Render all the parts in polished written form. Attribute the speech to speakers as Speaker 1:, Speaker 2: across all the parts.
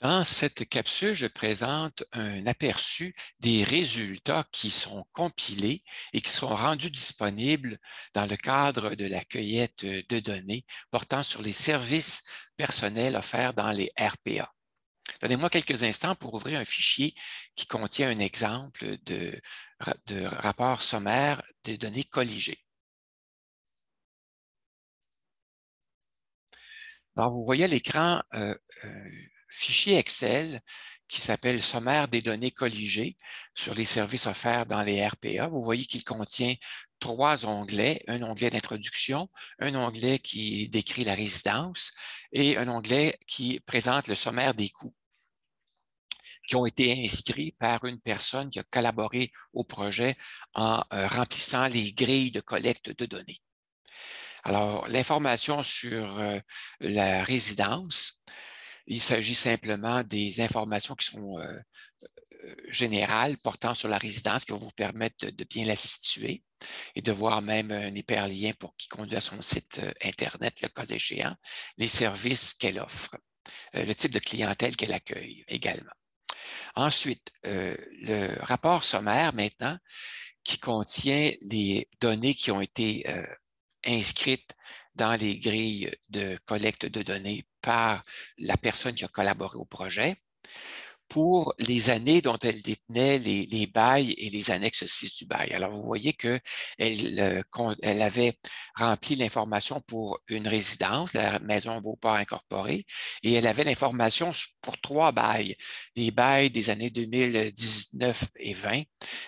Speaker 1: Dans cette capsule, je présente un aperçu des résultats qui sont compilés et qui sont rendus disponibles dans le cadre de la cueillette de données portant sur les services personnels offerts dans les RPA. Donnez-moi quelques instants pour ouvrir un fichier qui contient un exemple de rapport sommaire des données colligées. Alors, vous voyez à l'écran fichier Excel qui s'appelle Sommaire des données colligées sur les services offerts dans les RPA. Vous voyez qu'il contient 3 onglets, un onglet d'introduction, un onglet qui décrit la résidence et un onglet qui présente le sommaire des coûts qui ont été inscrits par une personne qui a collaboré au projet en remplissant les grilles de collecte de données. Alors, l'information sur la résidence, il s'agit simplement des informations qui sont générales portant sur la résidence qui vont vous permettre de bien la situer et de voir même un hyperlien pour qui conduit à son site Internet, le cas échéant, les services qu'elle offre, le type de clientèle qu'elle accueille également. Ensuite, le rapport sommaire maintenant qui contient les données qui ont été inscrites dans les grilles de collecte de données par la personne qui a collaboré au projet pour les années dont elle détenait les bails et les annexes 6 du bail. Alors, vous voyez qu'elle elle avait rempli l'information pour une résidence, la Maison Beauport Incorporée, et elle avait l'information pour 3 bails, les bails des années 2019 et 20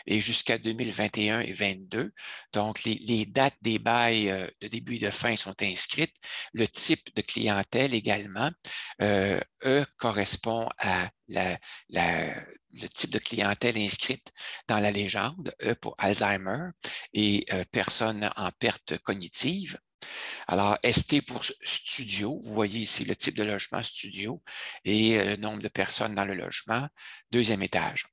Speaker 1: et jusqu'à 2021 et 22. Donc, les dates des bails de début et de fin sont inscrites. Le type de clientèle également, correspond à le type de clientèle inscrite dans la légende, E pour Alzheimer et personnes en perte cognitive. Alors, ST pour studio, vous voyez ici le type de logement studio et le nombre de personnes dans le logement, 2e étage.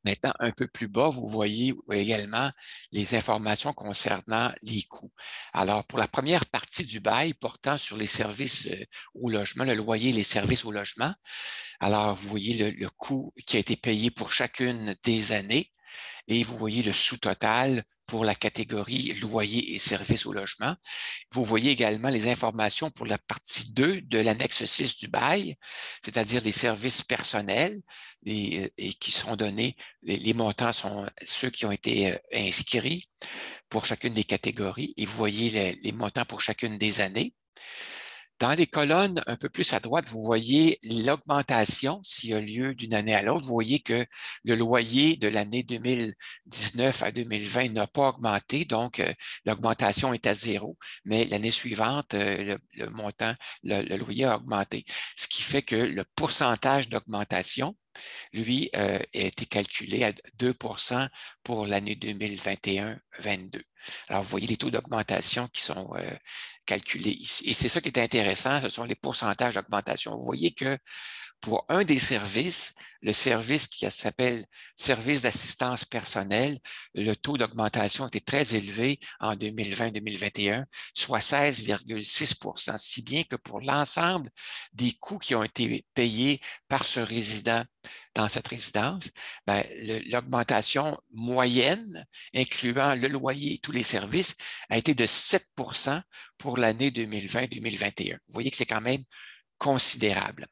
Speaker 1: Maintenant, un peu plus bas, vous voyez également les informations concernant les coûts. Alors, pour la première partie du bail portant sur les services au logement, le loyer et les services au logement, alors vous voyez le coût qui a été payé pour chacune des années et vous voyez le sous-total pour la catégorie loyer et services au logement. Vous voyez également les informations pour la partie 2 de l'annexe 6 du bail, c'est-à-dire les services personnels et qui sont donnés. Les montants sont ceux qui ont été inscrits pour chacune des catégories et vous voyez les montants pour chacune des années. Dans les colonnes un peu plus à droite, vous voyez l'augmentation s'il y a lieu d'une année à l'autre. Vous voyez que le loyer de l'année 2019 à 2020 n'a pas augmenté, donc l'augmentation est à 0, mais l'année suivante, le montant, le loyer a augmenté. Ce qui fait que le pourcentage d'augmentation, lui, a été calculé à 2 pour l'année 2021-22. Alors, vous voyez les taux d'augmentation qui sont calculés ici. Et c'est ça qui est intéressant, ce sont les pourcentages d'augmentation. Vous voyez que pour un des services, le service qui s'appelle service d'assistance personnelle, le taux d'augmentation était très élevé en 2020-2021, soit 16,6 %, si bien que pour l'ensemble des coûts qui ont été payés par ce résident dans cette résidence, ben, l'augmentation moyenne, incluant le loyer et tous les services, a été de 7 pour l'année 2020-2021. Vous voyez que c'est quand même considérable.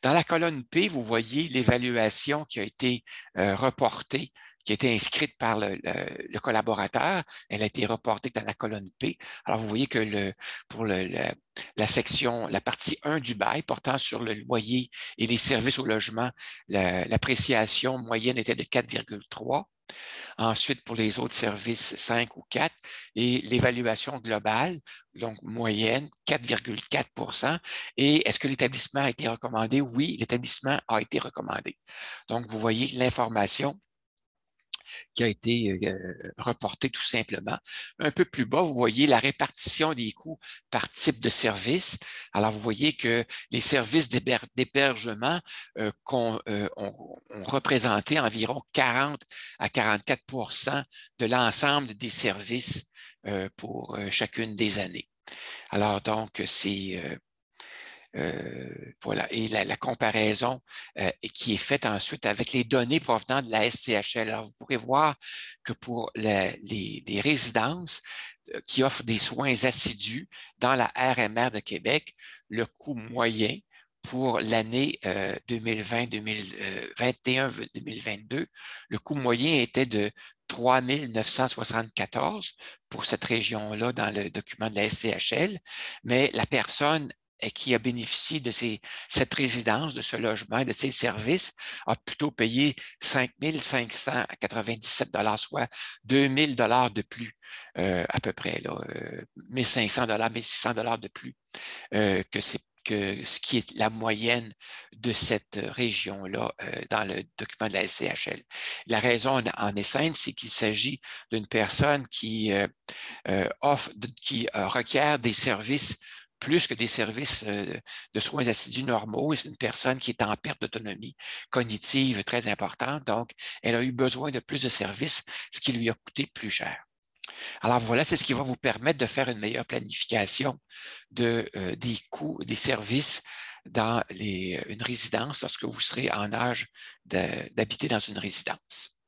Speaker 1: Dans la colonne P, vous voyez l'évaluation qui a été reportée, qui a été inscrite par le collaborateur. Elle a été reportée dans la colonne P. Alors, vous voyez que pour la section, la partie 1 du bail portant sur le loyer et les services au logement, l'appréciation moyenne était de 4,3. Ensuite, pour les autres services, 5 ou 4. Et l'évaluation globale, donc moyenne, 4,4 %. Et est-ce que l'établissement a été recommandé? Oui, l'établissement a été recommandé. Donc, vous voyez l'information qui a été reportée tout simplement. Un peu plus bas, vous voyez la répartition des coûts par type de service. Alors, vous voyez que les services d'hébergement ont représenté environ 40 à 44 de l'ensemble des services pour chacune des années. Alors, donc, c'est Voilà. Et la comparaison qui est faite ensuite avec les données provenant de la SCHL. Alors, vous pourrez voir que pour les résidences qui offrent des soins assidus dans la RMR de Québec, le coût moyen pour l'année 2020-2021-2022, le coût moyen était de 3 974 pour cette région-là dans le document de la SCHL, mais la personne qui a bénéficié de cette résidence, de ce logement, de ces services, a plutôt payé 5 597 soit 2 000 de plus, à peu près, là, 1 500 1 600 de plus que ce qui est la moyenne de cette région-là dans le document de la SCHL. La raison en est simple, c'est qu'il s'agit d'une personne qui requiert des services plus que des services de soins assidus normaux. C'est une personne qui est en perte d'autonomie cognitive très importante, donc elle a eu besoin de plus de services, ce qui lui a coûté plus cher. Alors voilà, c'est ce qui va vous permettre de faire une meilleure planification des coûts, des services dans une résidence lorsque vous serez en âge d'habiter dans une résidence.